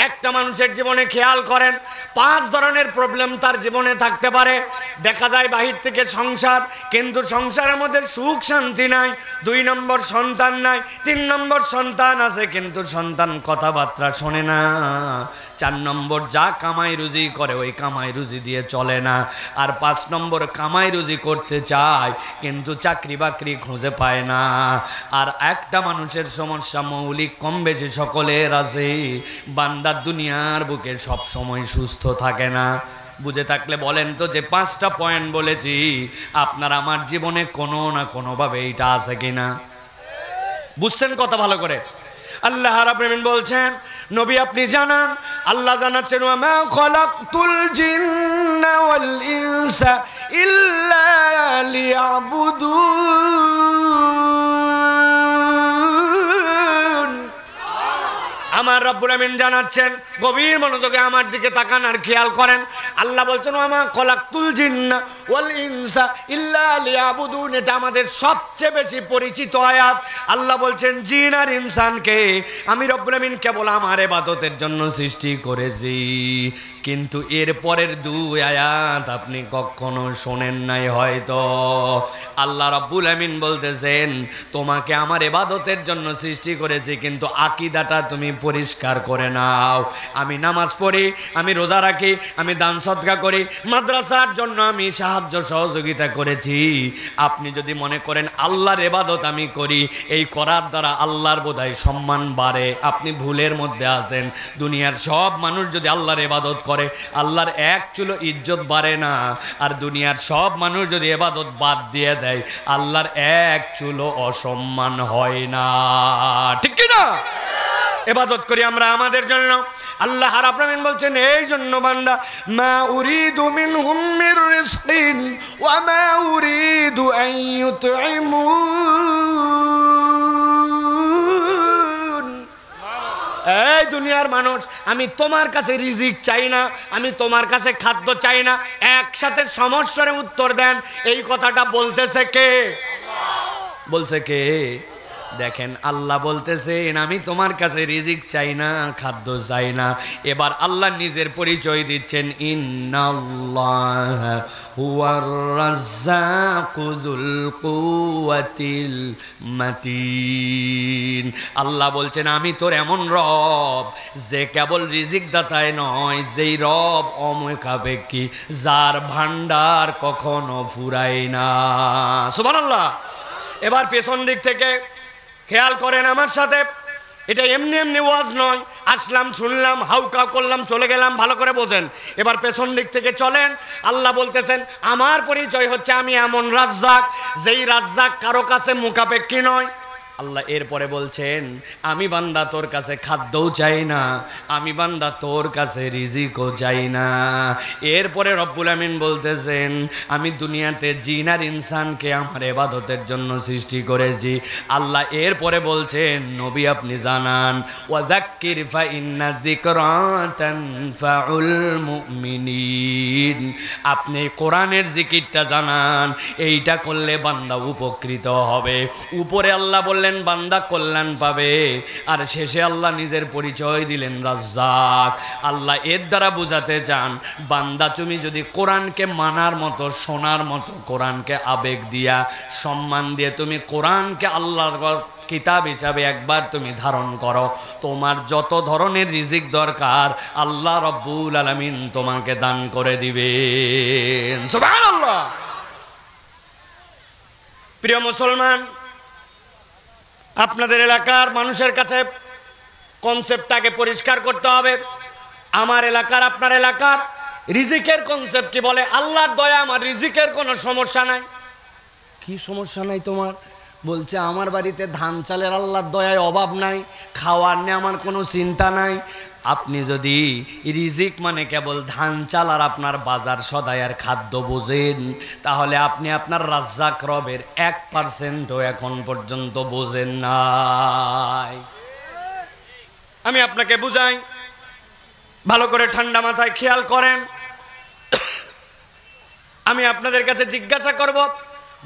একটা মানুষের জীবনে খেয়াল করেন 5 ধরনের প্রবলেম তার জীবনে থাকতে পারে। দেখা যায় বাহির থেকে সংসার, কিন্তু সংসারের মধ্যে সুখ শান্তি নাই। 2 নম্বর সন্তান নাই। 3 নম্বর সন্তান আছে কিন্তু সন্তান কথাবার্তা শোনে না। 4 নম্বর যা কামাই রুজি করে ওই কামাই রুজি দিয়ে চলে না। আর 5 নম্বর কামাই রুজি করতে চায় কিন্তু চাকরি বাকরি খুঁজে পায় না। আর একটা মানুষের সমস্যা মৌলিক কম বেশি সকলের আছে, বান্দা দুনিয়ার বুকে সব সময় সুস্থ থাকে না। বুঝে থাকলে বলেন তো যে 5টা পয়েন্ট বলেছি আপনার আমার জীবনে কোনো না কোনো ভাবে এটা আছে কিনা? বুঝছেন কথা ভালো করে? আল্লাহ রাব্বুল আলামিন বলছেন, নবী আপনি জানান, আল্লাহ জানাচ্ছেন, ওয়া মা খালাকতুল জিন্না ওয়াল ইনসা ইল্লা লিয়াবুদুন। আমার রব্বুল আমিন জানাচ্ছেন, গভীর মনোযোগে আমার দিকে তাকান আর খেয়াল করেন। আল্লাহ বলছেন, ওয়া মা খালাকতুল জিন্না ওয়াল ইনসা ইল্লা লিয়াবুদুন। এটা আমাদের সবচেয়ে বেশি পরিচিত আয়াত। আল্লাহ বলছেন, জিন আর ইনসানকে আমি রব্বুল আমিন কেবল আমার ইবাদতের জন্য সৃষ্টি করেছি। কিন্তু এর পরের 2 আয়াত আপনি কখনো শোনেন নাই হয়তো। আল্লাহ রাব্বুল আমিন বলতেছেন, তোমাকে আমার ইবাদতের জন্য সৃষ্টি করেছি, কিন্তু আকীদাটা তুমি পরিষ্কার করে নাও। আমি নামাজ পড়ি, আমি রোজা রাখি, আমি দান সদকা করি, মাদ্রাসার জন্য আমি সাহায্য সহযোগিতা করেছি। আপনি যদি মনে করেন আল্লাহর ইবাদত আমি করি, এই করার দ্বারা আল্লাহর বোধহয় সম্মান বাড়ে, আপনি ভুলের মধ্যে আছেন। দুনিয়ার সব মানুষ যদি আল্লাহর ইবাদত করে, আল্লাহর এক চুলো ইজ্জত বাড়ে না। আর দুনিয়ার সব মানুষ যদি ইবাদত বাদ দিয়ে দেয়, আল্লাহর এক চুলো অসম্মান হয় না। ঠিক কি না? ইবাদত করি আমরা আমাদের জন্য। আল্লাহ রাব্বুল আমিন বলছেন, এই জন্য বান্দা, মা উরিদু মিনহুম মির রিজকিন ওয়া মা উরিদু আন ইউতঈমুন। এই দুনিয়ার মানুষ, আমি তোমার কাছে রিজিক চাই না, আমি তোমার কাছে খাদ্য চাই না। একসাথে সমস্যার উত্তর দেন। এই কথাটা বলতেছে কে? বলছে কে? দেখেন, আল্লাহ বলতেছেন আমি তোমার কাছে রিজিক চাই না, খাদ্য চাই না। এবার আল্লাহ নিজের পরিচয় দিচ্ছেন, ইন্নাল্লাহা হুয়ার রাজ্জাকু যুল কুওয়াতিল মাতিন। আল্লাহ বলছেন, আমি তোর এমন রব যে কেবল রিজিক দাতায় নয়, যেই রব অমুখাপেক্ষী, যার ভান্ডার কখনো ফুরায় না। সুবহানাল্লাহ। এবার পেছন দিক থেকে খেয়াল করেন আমার সাথে। এটা এমনি এমনি ওয়াজ নয়, আসলাম শুনলাম হাউকা করলাম চলে গেলাম, ভালো করে বোঝেন। এবার পেছন দিক থেকে চলেন। আল্লাহ বলতেছেন, আমার পরিচয় হচ্ছে আমি এমন রাজ্জাক, যেই রাজ্জাক কারো কাছে মুখাপেক্ষী নয়। আল্লাহ এরপরে বলছেন, আমি বান্দা তোর কাছে খাদ্যও চাই না, আমি বান্দা তোর কাছে রিজিকও চাই না। এরপরে রব্বুল আমিন বলতেছেন, আমি দুনিয়াতে জিন আর ইনসানকে আমার ইবাদতের জন্য সৃষ্টি করেছি। আল্লাহ এরপরে বলছেন, নবী আপনি জানান, ওয়াযাক্কির ফা ইন্না যিকরা তানফাউল মুমিনিন। আপনি কোরআনের জিকিরটা জানান, এইটা করলে বান্দা উপকৃত হবে। উপরে আল্লাহ বললেন বান্দা কল্যাণ পাবে, আর শেষে আল্লাহ নিজের পরিচয় দিলেন রাজ্জাক। আল্লাহ এর দ্বারা বোঝাতে চান, বান্দা তুমি যদি কোরআনকে মানার মতো, শোনার মতো, কোরআনকে আবেগ দিয়া সম্মান দিয়ে তুমি কোরআনকে আল্লাহর কিতাব হিসাবে একবার তুমি ধারণ করো, তোমার যত ধরনের রিজিক দরকার আল্লাহ রব্বুল আলামিন তোমাকে দান করে দিবেন। সুবহানাল্লাহ। প্রিয় মুসলমান, আপনাদের এলাকার মানুষের কাছে কনসেপ্টটাকে পরিষ্কার করতে হবে। আমার এলাকার আপনার এলাকার রিজিকের কনসেপ্ট কি বলে? আল্লাহর দয়া, আমার রিজিকের কোনো সমস্যা নাই। কি সমস্যা নাই তোমার? বলছে আমার বাড়িতে ধান চালের আল্লাহর দয়ায় অভাব নাই, খাওয়ার নিয়ে আমার কোনো চিন্তা নাই। আপনি যদি রিজিক মানে কেবল ধান চাল আর আপনার বাজার সদাইয়ের খাদ্য বোঝেন, তাহলে আপনি আপনার রাজ্জাক রবের 1% এখন পর্যন্ত বোঝেন নাই। আমি আপনাকে বুঝাই, ভালো করে ঠান্ডা মাথায় খেয়াল করেন। আমি আপনাদের কাছে জিজ্ঞাসা করব,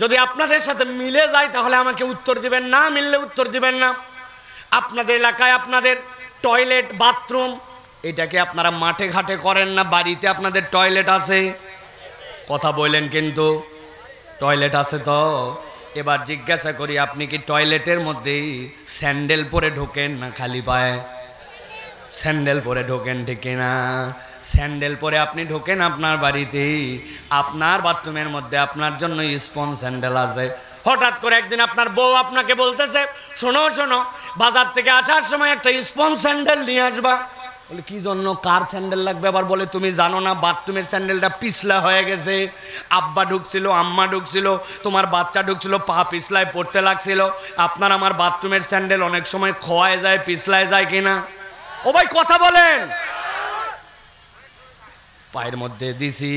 যদি আপনাদের সাথে মিলে যায় তাহলে আমাকে উত্তর দিবেন, না মিললে উত্তর দিবেন না। আপনাদের এলাকায় আপনাদের টয়লেট, বাথরুম এটাকে আপনারা মাঠে ঘাটে করেন না বাড়িতে আপনাদের টয়লেট আছে? কথা বললেন কিন্তু টয়লেট আছে তো। এবার জিজ্ঞাসা করি আপনি কি টয়লেটের মধ্যে স্যান্ডেল পরে ঢোকেন না খালি পায়ে? স্যান্ডেল পরে ঢোকেন ঠিক না? স্যান্ডেল পরে আপনি ঢোকেন আপনার বাড়িতে, আপনার বাথরুমের মধ্যে আপনার জন্য স্পন স্যান্ডেল আছে। হঠাৎ করে একদিন আপনার বউ আপনাকে বলতেছে শোনো শোনো বাজার থেকে আসার সময় একটা স্পন স্যান্ডেল নিয়ে আসবা। বলে কি জন্য, কার স্যান্ডেল লাগবে? আবার বলে তুমি জানো না বাথরুমের স্যান্ডেলটা পিছলা হয়ে গেছে, আব্বা ঢুকছিল আম্মা ঢুকছিল তোমার বাচ্চা ঢুকছিল পা পিছলায় পড়তে লাগছিল। আপনার আমার বাথরুমের স্যান্ডেল অনেক সময় খোয়ায় যায় পিছলায় যায় কিনা? ও ভাই কথা বলেন। পায়ের মধ্যে দিছি,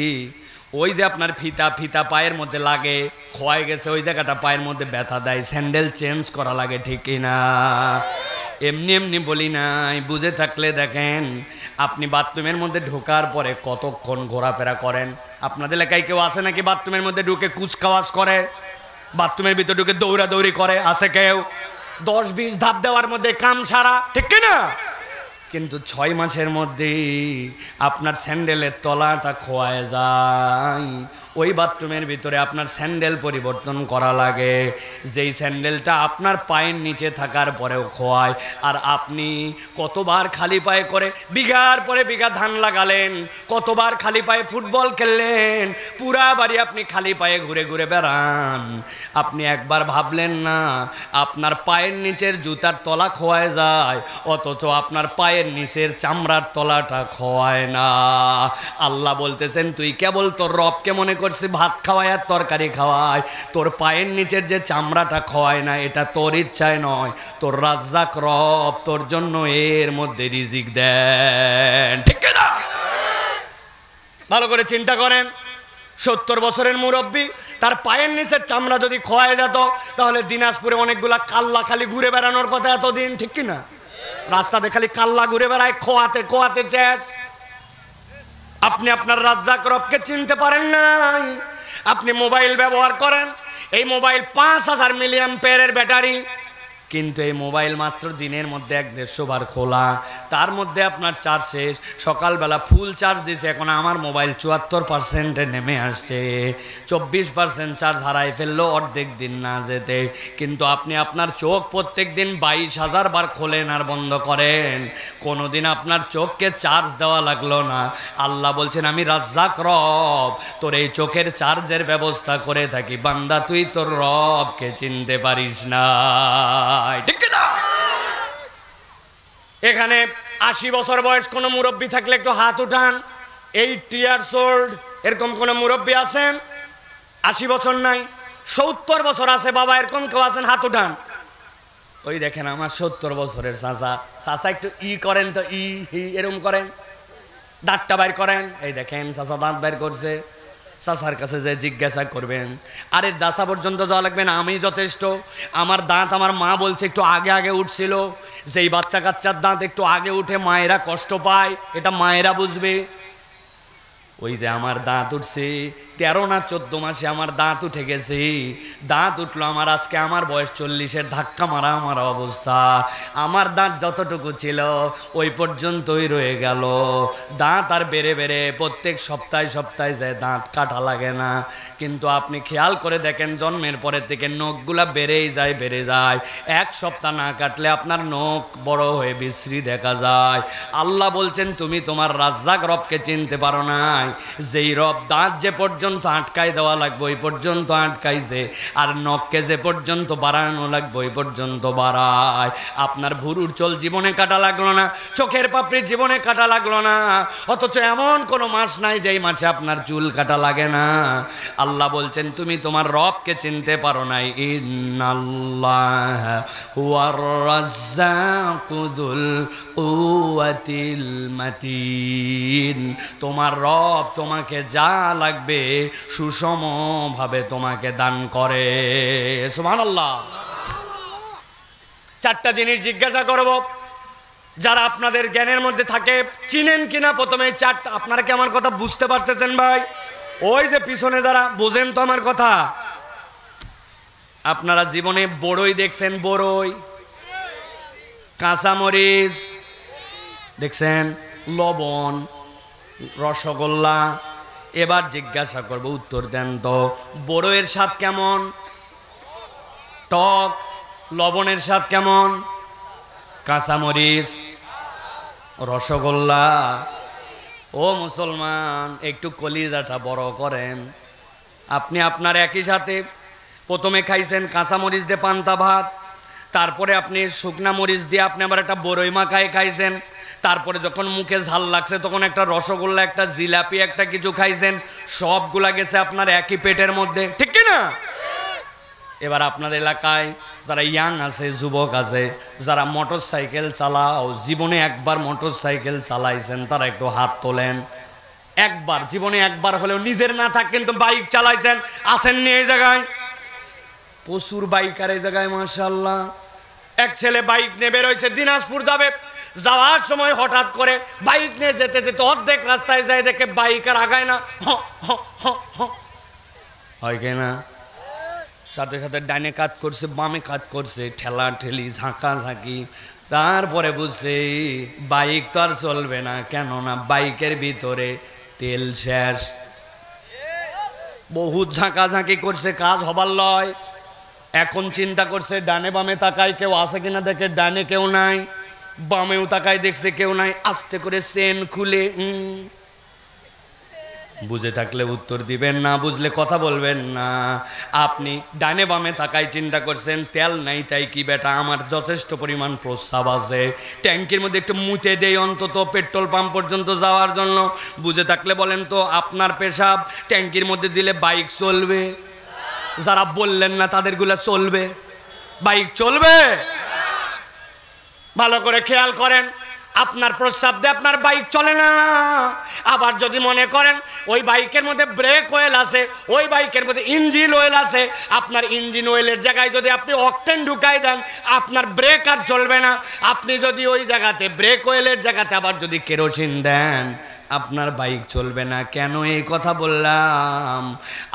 ওই যে আপনার ফিতা ফিতা পায়ের মধ্যে লাগে, খোয়াই গেছে ওই জায়গাটা পায়ের মধ্যে ব্যথা দেয়, স্যান্ডেল চেঞ্জ করা লাগে ঠিক না? এমনি এমনি বলি নাই, বুঝে থাকলে দেখেন আপনি বাথরুমের মধ্যে ঢোকার পরে কতক্ষণ ঘোরাফেরা করেন। আপনাদের এলাকায় কেউ আছে নাকি বাথরুমের মধ্যে ঢুকে কুচকাওয়াজ করে, বাথরুমের ভিতরে ঢুকে দৌড়াদৌড়ি করে? আছে কেউ? 10-20 ধাপ দেওয়ার মধ্যে কাম সারা ঠিক না? কিন্তু 6 মাসের মধ্যে আপনার স্যান্ডেলের তলাটা খোয়ায় যায়। ওই বাথরুমের ভিতরে আপনার স্যান্ডেল পরিবর্তন করা লাগে, যেই স্যান্ডেলটা আপনার পায়ের নিচে থাকার পরেও খোয়ায়। আর আপনি কতবার খালি পায়ে করে বিঘার পরে বিঘা ধান লাগালেন, কতবার খালি পায়ে ফুটবল খেললেন, পুরা বাড়ি আপনি খালি পায়ে ঘুরে ঘুরে বেড়ান। আপনি একবার ভাবলেন না আপনার পায়ের নিচের জুতার তলা খোয়ায় যায়, অথচ আপনার পায়ের নিচের চামড়ার তলাটা খোয়ায় না। আল্লাহ বলতেছেন তুই কেবল তোর রবকে মনে করছিস ভাত খাওয়ায় আর তরকারি খাওয়ায়, তোর পায়ের নিচের যে চামড়াটা খোয়ায় না এটা তোর ইচ্ছায় নয়, তোর রাজ্জাক রব তোর জন্য এর মধ্যে রিজিক দেন ঠিক না? ভালো করে চিন্তা করেন, 70 বছরের মুরব্বী, তার পায়ের নিচের চামড়া যদি খোয়ায় যেত তাহলে দিনাজপুরে অনেকগুলা কাল্লা খালি ঘুরে বেড়ানোর কথা এতদিন ঠিক কিনা? রাস্তাতে খালি কাল্লা ঘুরে বেড়ায় খোয়াতে খোয়াতে শেষ। আপনি আপনার রাজ্জাক রবকে চিনতে পারেন নাই। আপনি মোবাইল ব্যবহার করেন, এই মোবাইল 5000 মিলিঅ্যাম্পিয়ারের ব্যাটারি, কিন্তু এই মোবাইল মাত্র দিনের মধ্যে 1-150 বার খোলা, তার মধ্যে আপনার চার্জ শেষ। সকালবেলা ফুল চার্জ দিচ্ছে, এখন আমার মোবাইল 74%-এ নেমে আসছে। 24% চার্জ হারাই ফেললো অর্ধেক দিন না যেতে। কিন্তু আপনি আপনার চোখ প্রত্যেক দিন 22,000 বার খোলেন আর বন্ধ করেন, কোনোদিন আপনার চোখকে চার্জ দেওয়া লাগলো না। আল্লাহ বলছেন আমি রাজ্জাক রব তোর এই চোখের চার্জের ব্যবস্থা করে থাকি। বান্দা তুই তোর রবকে চিনতে পারিস না ঠিক না? এখানে 80 বছর বয়স কোন মুরব্বী থাকলে একটু হাত উঠান। 80 years old এরকম কোন মুরব্বী আছেন? 80 বছর নাই, 70 বছর আছে বাবা, এরকম কেউ আছেন? হাত উঠান। ওই দেখেন আমার 70 বছরের চাচা। চাচা একটু ই করেন তো, ই এরকম করেন, দাঁতটা বাইর করেন। এই দেখেন চাচা দাঁত বাইর করছে। চাচার কাছে যে জিজ্ঞাসা করবেন, আরে দাঁচা পর্যন্ত যাওয়া লাগবে না, আমি যথেষ্ট। আমার দাঁত আমার মা বলছে একটু আগে আগে উঠছিল। যেই বাচ্চা কাচ্চার দাঁত একটু আগে উঠে মায়েরা কষ্ট পায়, এটা মায়েরা বুঝবে। ওই যে আমার দাঁত উঠছে 13 না 14 মাসে আমার দাঁত উঠে গেছে। দাঁত উঠলো আমার আজকে, আমার বয়স 40-এর, ধাক্কা মারা আমার অবস্থা। আমার দাঁত যতটুকু ছিল ওই পর্যন্তই রয়ে গেল। দাঁত আর বেড়ে বেড়ে প্রত্যেক সপ্তাহে সপ্তাহে যায়, দাঁত কাটা লাগে না। কিন্তু আপনি খেয়াল করে দেখেন জন্মের পরের থেকে নখগুলা বেড়েই যায় বেড়ে যায়। 1 সপ্তাহ না কাটলে আপনার নখ বড় হয়ে বিশ্রী দেখা যায়। আল্লাহ বলছেন তুমি তোমার রাজ্জাক রবকে চিনতে পারো নাই, যেই রব দাঁত যে পর্যন্ত আটকাই দেওয়া লাগবে ওই পর্যন্ত আটকাইছে, আর নখকে যে পর্যন্ত বাড়ানো লাগবে ওই পর্যন্ত বাড়ায়। আপনার ভুরুর চল জীবনে কাটা লাগলো না, চোখের পাপড়ি জীবনে কাটা লাগলো না, অথচ এমন কোনো মাস নাই যেই মাসে আপনার চুল কাটা লাগে না। আল্লাহ বলছেন তুমি তোমার রবকে চিনতে পারো নাই। ইন্নাল্লাহ হুয়ার রাজ্জাকু যুল কুওয়াতিল মাতিন। তোমার রব তোমাকে যা লাগবে সুষম ভাবে তোমাকে দান করে। সুবহানাল্লাহ। 4টা জিনিস জিজ্ঞাসা করব, যারা আপনাদের জ্ঞানের মধ্যে থাকে চিনেন কিনা প্রথমে 4টা। আপনারা কি আমার কথা বুঝতে পারতেছেন ভাই? ওই যে পিছনে যারা বোঝেন তো আমার কথা, আপনারা জীবনে বড়ই দেখছেন? বড়ই, কাঁচামরিচ দেখছেন, লবণ, রসগোল্লা। এবার জিজ্ঞাসা করব, উত্তর দেন তো, বড়ইয়ের স্বাদ কেমন? টক। লবণের স্বাদ কেমন? কাঁচামরিচ। রসগোল্লা। ও মুসলমান, একটু কলিজাটা বড় করেন। আপনি আপনার একই সাথে প্রথমে খাইছেন কাঁচামরিচ দিয়ে পান্তা ভাত, তারপরে আপনি শুকনা মরিচ দিয়ে আপনি আবার একটা বড়ই মাখায় খাইছেন, তারপরে যখন মুখে ঝাল লাগছে তখন একটা রসগোল্লা, একটা জিলাপি, একটা কিছু খাইছেন। সবগুলা গেছে আপনার একই পেটের মধ্যে, ঠিক কি না? এবার আপনার এলাকায় যারা ইয়াং আছে, যুবক আছে, যারা মোটর সাইকেল চালাও, জীবনে একবার মোটর সাইকেল চালাইছেন, তারা একটু হাত তোলেন। একবার জীবনে একবার হলেও নিজের না থাক কিন্তু বাইক চালাইছেন, আসেননি এই জায়গায়? প্রচুর বাইকার এই জায়গায় মাশাআল্লাহ। এক ছেলে বাইক নিয়ে বের হয়েছে, দিনাজপুর যাবে। যাওয়ার সময় হঠাৎ করে বাইক নিয়ে যেতে যেতে অর্ধেক রাস্তায় যায়, দেখে বাইক আর আগায় না, হয় কিনা? সাথে সাথে ডাইনে কাজ করছে, বামে কাজ করছে, ঠেলা ঠেলি, ঝাঁকা ঝাঁকি। তারপরে বুঝছে বাইক তো আর চলবে না, কেননা বাইকের ভিতরে তেল শেষ। বহুত ঝাঁকাঝাঁকি করছে, কাজ হবার লয়। এখন চিন্তা করছে ডানে বামে তাকায় কেউ আছে কিনা, দেখে ডানে কেউ নাই, বামেও তাকায় দেখছে কেউ নাই। আস্তে করে চেন খুলে, বুঝে থাকলে উত্তর দিবেন, না বুঝলে কথা বলবেন না। আপনি ডানে বামে তাকায় চিন্তা করছেন তেল নাই, তাই কি বেটা আমার যথেষ্ট পরিমাণ প্রস্রাব আছে, ট্যাঙ্কির মধ্যে একটু মুতে দেই অন্তত পেট্রোল পাম্প পর্যন্ত যাওয়ার জন্য। বুঝে থাকলে বলেন তো, আপনার পেশাব ট্যাঙ্কির মধ্যে দিলে বাইক চলবে? যারা বললেন না তাদেরগুলা চলবে? বাইক চলবে? ভালো করে খেয়াল করেন, আপনার প্রস্রাব দিয়ে আপনার বাইক চলে না। আবার যদি মনে করেন ওই বাইকের মধ্যে ব্রেক অয়েল আছে, ওই বাইকের মধ্যে ইঞ্জিন অয়েল আছে, আপনার ইঞ্জিন অয়েলের জায়গায় যদি আপনি অকটেন ঢুকাই দেন, আপনার ব্রেক আর চলবে না। আপনি যদি ওই জায়গাতে ব্রেক অয়েলের জায়গাতে আবার যদি কেরোসিন দেন, আপনার বাইক চলবে না। কেন এই কথা বললাম?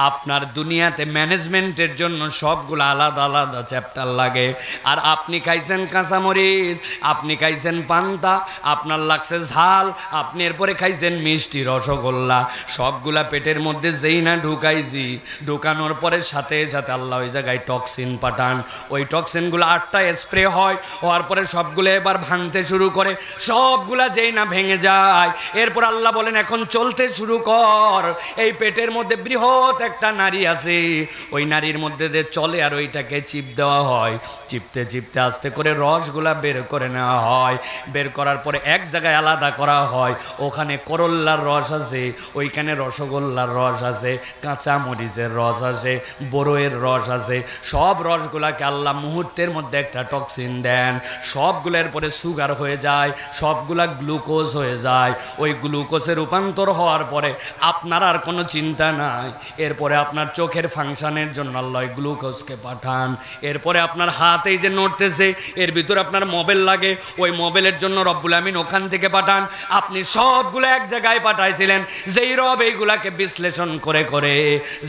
আপনার দুনিয়াতে ম্যানেজমেন্টের জন্য সবগুলো আলাদা আলাদা চ্যাপ্টার লাগে। আর আপনি খাইছেন কাঁচামরিচ, আপনি খাইছেন পান্তা, আপনার লাগছে ঝাল, আপনি এরপরে খাইছেন মিষ্টি, রসগোল্লা। সবগুলা পেটের মধ্যে যেই না ঢুকাইছি, ঢুকানোর পরে সাথে সাথে আল্লাহ ওই জায়গায় টক্সিন পাঠান। ওই টক্সিনগুলো 8টা স্প্রে হয়, হওয়ার পরে সবগুলো এবার ভাঙতে শুরু করে। সবগুলা যেই না ভেঙে যায়, এরপর আল্লাহ বলেন এখন চলতে শুরু কর। এই পেটের মধ্যে বৃহৎ একটা নারী আছে, ওই নারীর মধ্যে যে চলে, আর ওইটাকে চিপ দেওয়া হয়। চিপতে চিপতে আস্তে করে রসগুলা বের করে নেওয়া হয়। বের করার পরে এক জায়গায় আলাদা করা হয়, ওখানে করল্লার রস আছে, ওইখানে রসগোল্লার রস আছে, কাঁচা মরিচের রস আছে, বড়ইয়ের রস আছে। সব রসগুলাকে আল্লাহ মুহূর্তের মধ্যে একটা টক্সিন দেন। সবগুলোর পরে সুগার হয়ে যায়, সবগুলা গ্লুকোজ হয়ে যায়। ওই গ্লুকোজে রূপান্তর হওয়ার পরে আপনার আর কোনো চিন্তা নাই। এরপরে আপনার চোখের ফাংশনের জন্য আল্লাহ গ্লুকোজকে পাঠান। এরপরে আপনার হাত এই যে নড়তেছে, এর ভিতরে আপনার মোবাইল লাগে, ওই মোবাইলের জন্য রব্বুল আমিন ওখান থেকে পাঠান। আপনি সবগুলো এক জায়গায় পাঠাইছিলেন, যেই রব এইগুলাকে বিশ্লেষণ করে করে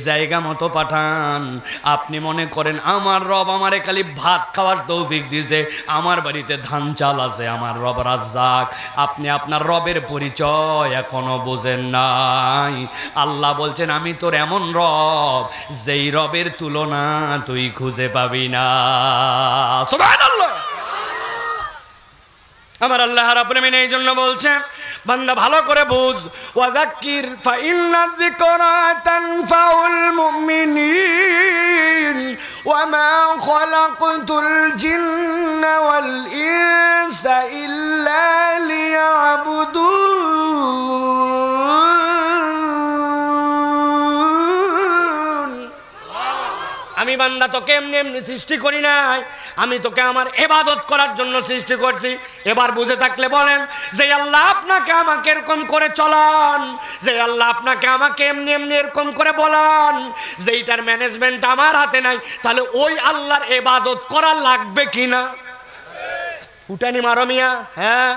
জায়গা মতো পাঠান। আপনি মনে করেন আমার রব আমারে খালি ভাত খাওয়ার তৌফিক দিয়েছে, আমার বাড়িতে ধান চাল আছে, আমার রব রাজ্জাক। আপনি আপনার রবের পরিচয় এখনো বোঝেন নাই। আল্লাহ বলছেন আমি তোর এমন রব যেই রবের তুলনা তুই খুঁজে পাবি না। সুবহানাল্লাহ। আমার আল্লাহ রাব্বুল আমিন এই জন্য বলছেন, বান্দা ভালো করে বুঝ, ওয়াযাক্কির ফাইন্না যিকরা তানফাউল মুমিনিন ওয়া মা খালাকতুল জিন্না ওয়াল ইনসা ইল্লা লিয়াবুদুন। আমি বান্দা তোকে এমনি এমনি সৃষ্টি করি নাই, আমি তোকে আমার ইবাদত করার জন্য সৃষ্টি করছি। এবার বুঝে থাকলে বলেন, যে আল্লাহ আপনাকে আমাকে এরকম করে চলান, যে আল্লাহ আপনাকে আমাকে এমনি এমনি এরকম করে বলান, যেইটার ম্যানেজমেন্ট আমার হাতে নাই, তাহলে ওই আল্লাহর ইবাদত করা লাগবে কিনা? উঠানি মারো মিয়া। হ্যাঁ,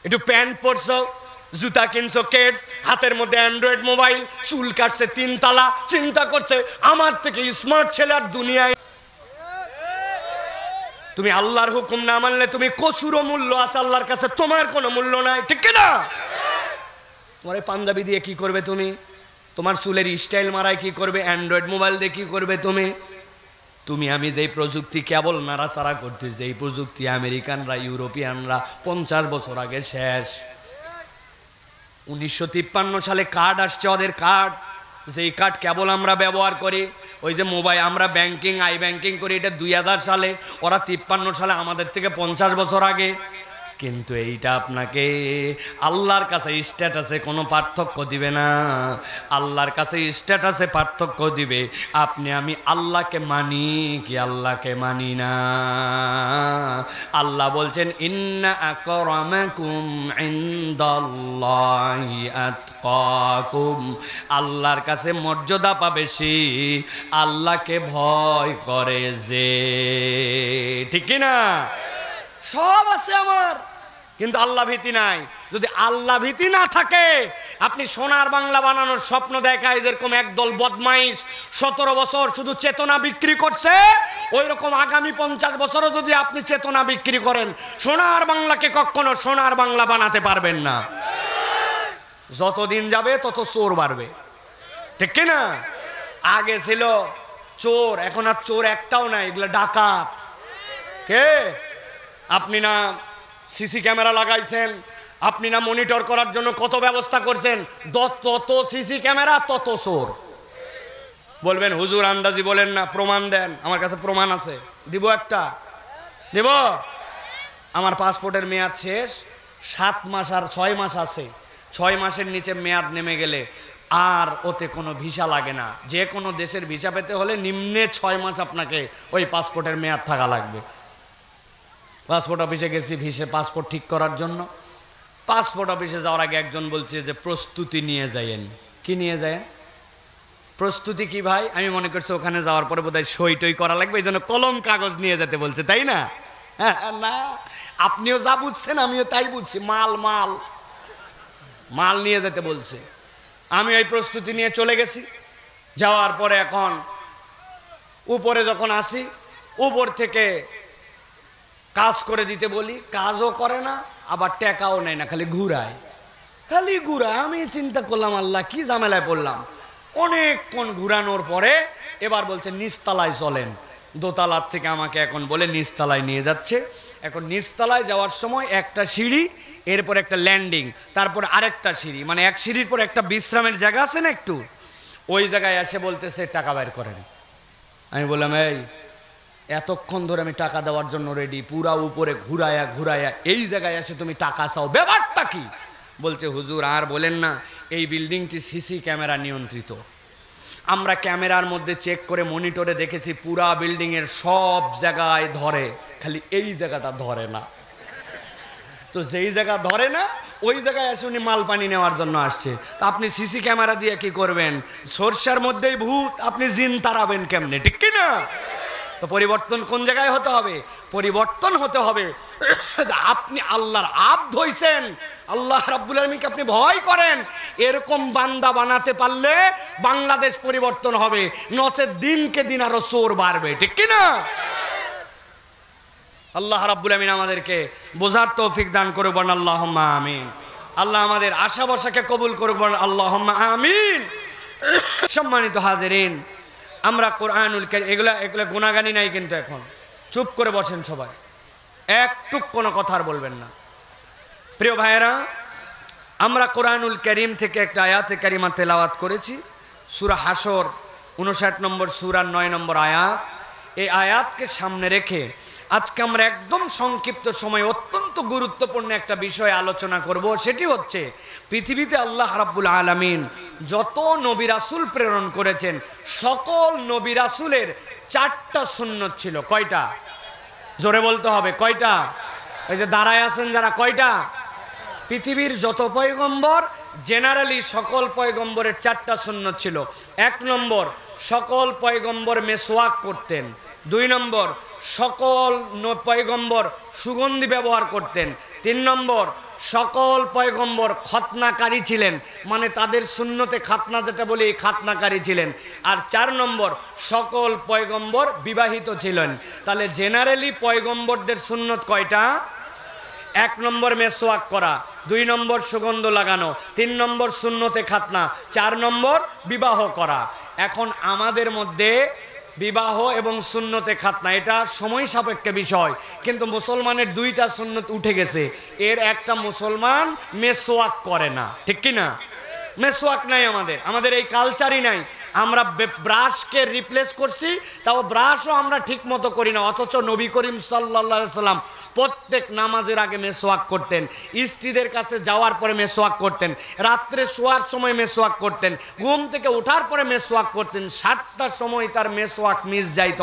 একটু প্যান্ট পরছো, জুতা কিনছো কেটস, হাতের মধ্যে অ্যান্ড্রয়েড মোবাইল, চুল কাটছে 3 তালা, চিন্তা করছে আমার থেকে স্মার্ট ছেলে আর দুনিয়ায়। তুমি আল্লাহর হুকুম না মানলে তুমি কসুরও মূল্য আছে আল্লাহর কাছে, তোমার কোনো মূল্য নাই, ঠিক না? তোমার পাঞ্জাবি দিয়ে কি করবে তুমি? তোমার চুলের স্টাইল মারায় কি করবে? অ্যান্ড্রয়েড মোবাইল দিয়ে কি করবে তুমি? তুমি আমি যেই প্রযুক্তি কেবল নাড়াচাড়া করতেছি, এই প্রযুক্তি আমেরিকানরা ইউরোপিয়ানরা 50 বছর আগে শেষ। 1953 সালে কার্ড আসছে ওদের কার্ড, যেই কার্ড কেবল আমরা ব্যবহার করি। ওই যে মোবাইল আমরা ব্যাংকিং আই ব্যাংকিং করি, এটা 2000 সালে, ওরা 53 সালে, আমাদের থেকে 50 বছর আগে। কিন্তু এইটা আপনাকে আল্লাহর কাছে স্ট্যাটাসে কোনো পার্থক্য দিবে না। আল্লাহর কাছে স্ট্যাটাসে পার্থক্য দিবে আপনি আমি আল্লাহকে মানি কি আল্লাহকে মানি না। আল্লাহ বলছেন ইন্না আকরামাকুম ইনদাল্লাহি আতকাকুম, আল্লাহর কাছে মর্যাদা পাবে সে আল্লাহকে ভয় করে যে, ঠিক না? সব আছে আমার, কিন্তু আল্লাহ ভীতি নাই। যদি আল্লাহ ভীতি না থাকে, আপনি সোনার বাংলা বানানোর স্বপ্ন দেখায় যেরকম একদল বদমাইশ 17 বছর শুধু চেতনা বিক্রি করছে, ওই রকম আগামী 50 বছরও যদি আপনি চেতনা বিক্রি করেন, সোনার বাংলাকে কখনো সোনার বাংলা বানাতে পারবেন না। যতদিন যাবে তত চোর বাড়বে, ঠিক কিনা? আগে ছিল চোর, এখন আর চোর একটাও নাই, এগুলো ডাকাত। কে? আপনি না সিসি ক্যামেরা লাগাইছেন, আপনি না মনিটর করার জন্য কত ব্যবস্থা করছেন, তত সিসি ক্যামেরা তত চোর। বলবেন হুজুর আন্দাজি বলেন না, প্রমাণ দেন। আমার কাছে প্রমাণ আছে, দিব একটা, দিব। আমার পাসপোর্টের মেয়াদ শেষ, 7 মাস আর 6 মাস আছে। 6 মাসের নিচে মেয়াদ নেমে গেলে আর ওতে কোনো ভিসা লাগে না। যে কোনো দেশের ভিসা পেতে হলে নিম্নে 6 মাস আপনাকে ওই পাসপোর্টের মেয়াদ থাকা লাগবে। পাসপোর্ট অফিসে গেছি পাসপোর্ট ঠিক করার জন্য। পাসপোর্ট অফিসে যাওয়ার আগে একজন বলছে যে প্রস্তুতি নিয়ে যাইয়েন। কি নিয়ে যায়? প্রস্তুতি কি ভাই? আমি মনে করছি ওখানে যাওয়ার পরে বোধহয় সই টই করা লাগবে, এই জন্য কলম কাগজ নিয়ে যেতে বলছে, তাই না? না, আপনিও যা বুঝছেন আমিও তাই বুঝছি, মাল মাল মাল নিয়ে যেতে বলছে। আমি ওই প্রস্তুতি নিয়ে চলে গেছি। যাওয়ার পরে এখন উপরে যখন আসি, উপর থেকে কাজ করে দিতে বলি, কাজও করে না, আবার টাকাও নেয় না, খালি ঘুরায়। আমি চিন্তা করলাম আল্লাহ কি ঝামেলায় পড়লাম। অনেকক্ষণ ঘুরানোর পরে এবার বলছে নিচতলায় চলেন। দোতলার থেকে আমাকে এখন বলে নিচতলায় নিয়ে যাচ্ছে। এখন নিচতলায় যাওয়ার সময় একটা সিঁড়ি, এরপর একটা ল্যান্ডিং, তারপর আরেকটা সিঁড়ি, মানে এক সিঁড়ির পর একটা বিশ্রামের জায়গা আছে না একটু, ওই জায়গায় এসে বলতেছে টাকা বের করেন। আমি বললাম এই এতক্ষণ ধরে আমি টাকা দেওয়ার জন্য রেডি, পুরা উপরে ঘুরায়া ঘুরায়া এই জায়গায় এসে তুমি টাকা চাও, ব্যাপারটা কি? বলছে হুজুর আর বলেন না, এই বিল্ডিংটি সিসি ক্যামেরা নিয়ন্ত্রিত। আমরা ক্যামেরার মধ্যে চেক করে মনিটরে দেখেছি পুরা বিল্ডিং এর সব জায়গায় ধরে, খালি এই জায়গাটা ধরে না। তো যেই জায়গা ধরে না ওই জায়গায় এসে উনি মাল পানি নেওয়ার জন্য আসছে। তা আপনি সিসি ক্যামেরা দিয়ে কি করবেন? সরষার মধ্যেই ভূত, আপনি জিন তাড়াবেন কেমনে, ঠিক কি না? তো পরিবর্তন কোন জায়গায় হতে হবে? পরিবর্তন হতে হবে আপনি আল্লাহর আব্দ হইছেন, আল্লাহ রাব্বুল আলামিনকে আপনি ভয় করেন, এরকম বান্দা বানাতে পারলে বাংলাদেশ পরিবর্তন হবে, নচেত দিনকে দিন আরো চোর বাড়বে, ঠিক কি না? আল্লাহ রাব্বুল আমিন আমাদেরকে বোঝার তৌফিক দান করুন, আল্লাহুম্মা আমিন। আল্লাহ আমাদের আশা ভরসাকে কবুল করুন, আল্লাহুম্মা আমিন। সম্মানিত হাজিরিন, আমরা কোরআনুল কারীম, এগুলা গুনাহগানি নাই কিন্তু, এখন চুপ করে বসেন সবাই, একটু কোনো কথা আর বলবেন না। প্রিয় ভাইয়েরা, আমরা কোরআনুল কারীম থেকে একটা আয়াতে কারিমা তেলাওয়াত করেছি, সূরা হাসর 59 নম্বর সূরার 9 নম্বর আয়াত। এই আয়াতকে সামনে রেখে আজকে আমরা একদম সংক্ষিপ্ত সময় অত্যন্ত গুরুত্বপূর্ণ একটা বিষয় আলোচনা করব। সেটি হচ্ছে পৃথিবীতে আল্লাহ রাব্বুল আলামিন যত নবী রাসূল প্রেরণ করেছেন, সকল নবী রাসূলের 4টা সুন্নত ছিল। কয়টা? জোরে বলতে হবে, কয়টা? এই যে দাঁড়ায় আছেন যারা, কয়টা? পৃথিবীর যত পয়গম্বর, জেনারেলি সকল পয়গম্বরের 4টা সুন্নত ছিল। 1 নম্বর, সকল পয়গম্বর মেসওয়াক করতেন। 2 নম্বর সকল পয়গম্বর সুগন্ধি ব্যবহার করতেন। 3 নম্বর সকল পয়গম্বর খতনাকারী ছিলেন, মানে তাদের সুন্নতে খাতনা যেটা বলি এই খাতনাকারী ছিলেন। আর 4 নম্বর সকল পয়গম্বর বিবাহিত ছিলেন। তাহলে জেনারেলি পয়গম্বরদের সুন্নত কয়টা? 1 নম্বর মেসওয়াক করা, 2 নম্বর সুগন্ধ লাগানো, 3 নম্বর সুন্নতে খাতনা, 4 নম্বর বিবাহ করা। এখন আমাদের মধ্যে বিবাহ এবং সুন্নতে খাতনা এটা সময় সাপেক্ষ বিষয়, কিন্তু মুসলমানের 2টা সুন্নত উঠে গেছে, এর একটা মুসলমান মেসওয়াক করে না, ঠিক কি না? মেসওয়াক নাই আমাদের এই কালচারই নাই। আমরা ব্রাশকে রিপ্লেস করছি, তাও ব্রাশও আমরা ঠিক মতো করি না। অথচ নবী করিম সাল্লাল্লাহু আলাইহি সাল্লাম প্রত্যেক নামাজের আগে মেসওয়াক করতেন, স্ত্রীদের কাছে যাওয়ার পরে মেসওয়াক করতেন, রাত্রে শোয়ার সময় মেসওয়াক করতেন, ঘুম থেকে ওঠার পরে মেসওয়াক করতেন। 7টা সময় তার মেসওয়াক মিস যাইত।